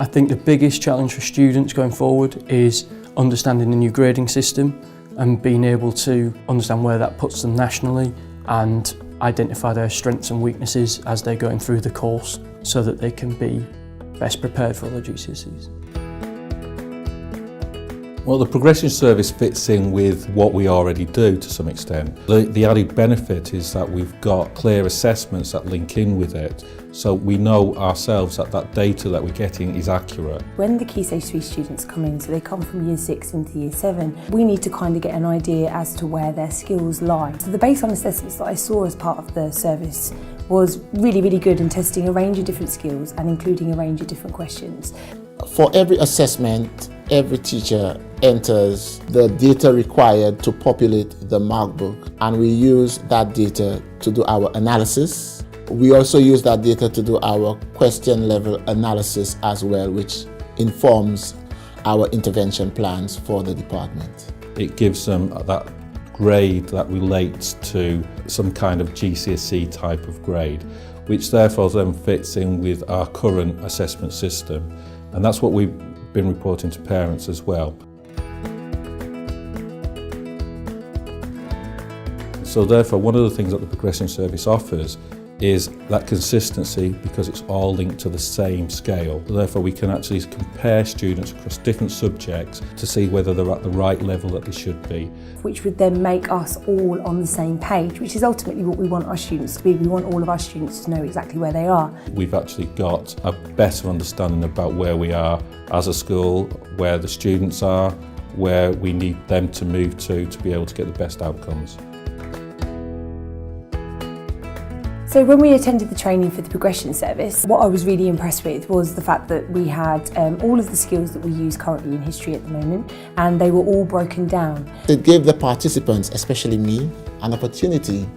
I think the biggest challenge for students going forward is understanding the new grading system and being able to understand where that puts them nationally and identify their strengths and weaknesses as they're going through the course so that they can be best prepared for their GCSEs. Well, the progression service fits in with what we already do to some extent. The added benefit is that we've got clear assessments that link in with it, so we know ourselves that that data that we're getting is accurate. When the Key Stage 3 students come in, so they come from Year 6 into Year 7, we need to kind of get an idea as to where their skills lie. So the baseline assessments that I saw as part of the service was really, really good in testing a range of different skills and including a range of different questions. For every assessment, every teacher enters the data required to populate the mark book, and we use that data to do our analysis. We also use that data to do our question level analysis as well, which informs our intervention plans for the department. It gives them that grade that relates to some kind of GCSE type of grade, which therefore then fits in with our current assessment system. And that's what we've been reporting to parents as well. So therefore, one of the things that the progression service offers is that consistency, because it's all linked to the same scale. Therefore, we can actually compare students across different subjects to see whether they're at the right level that they should be. Which would then make us all on the same page, which is ultimately what we want our students to be. We want all of our students to know exactly where they are. We've actually got a better understanding about where we are as a school, where the students are, where we need them to move to be able to get the best outcomes. So when we attended the training for the progression service, what I was really impressed with was the fact that we had all of the skills that we use currently in history at the moment, and they were all broken down. It gave the participants, especially me, an opportunity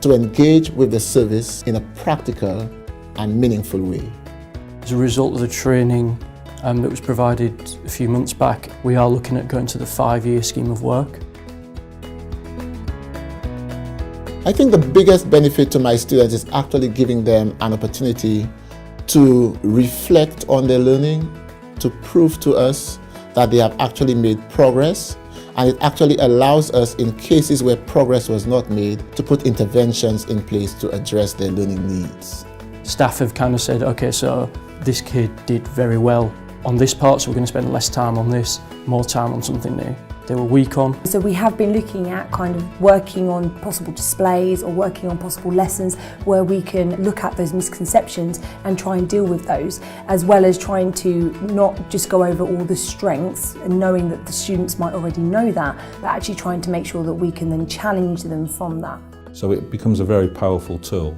to engage with the service in a practical and meaningful way. As a result of the training that was provided a few months back, we are looking at going to the 5-year scheme of work. I think the biggest benefit to my students is actually giving them an opportunity to reflect on their learning, to prove to us that they have actually made progress, and it actually allows us, in cases where progress was not made, to put interventions in place to address their learning needs. Staff have kind of said, okay, so this kid did very well on this part, so we're going to spend less time on this, more time on something new they were weak on. So we have been looking at kind of working on possible displays or working on possible lessons where we can look at those misconceptions and try and deal with those, as well as trying to not just go over all the strengths and knowing that the students might already know that, but actually trying to make sure that we can then challenge them from that. So it becomes a very powerful tool.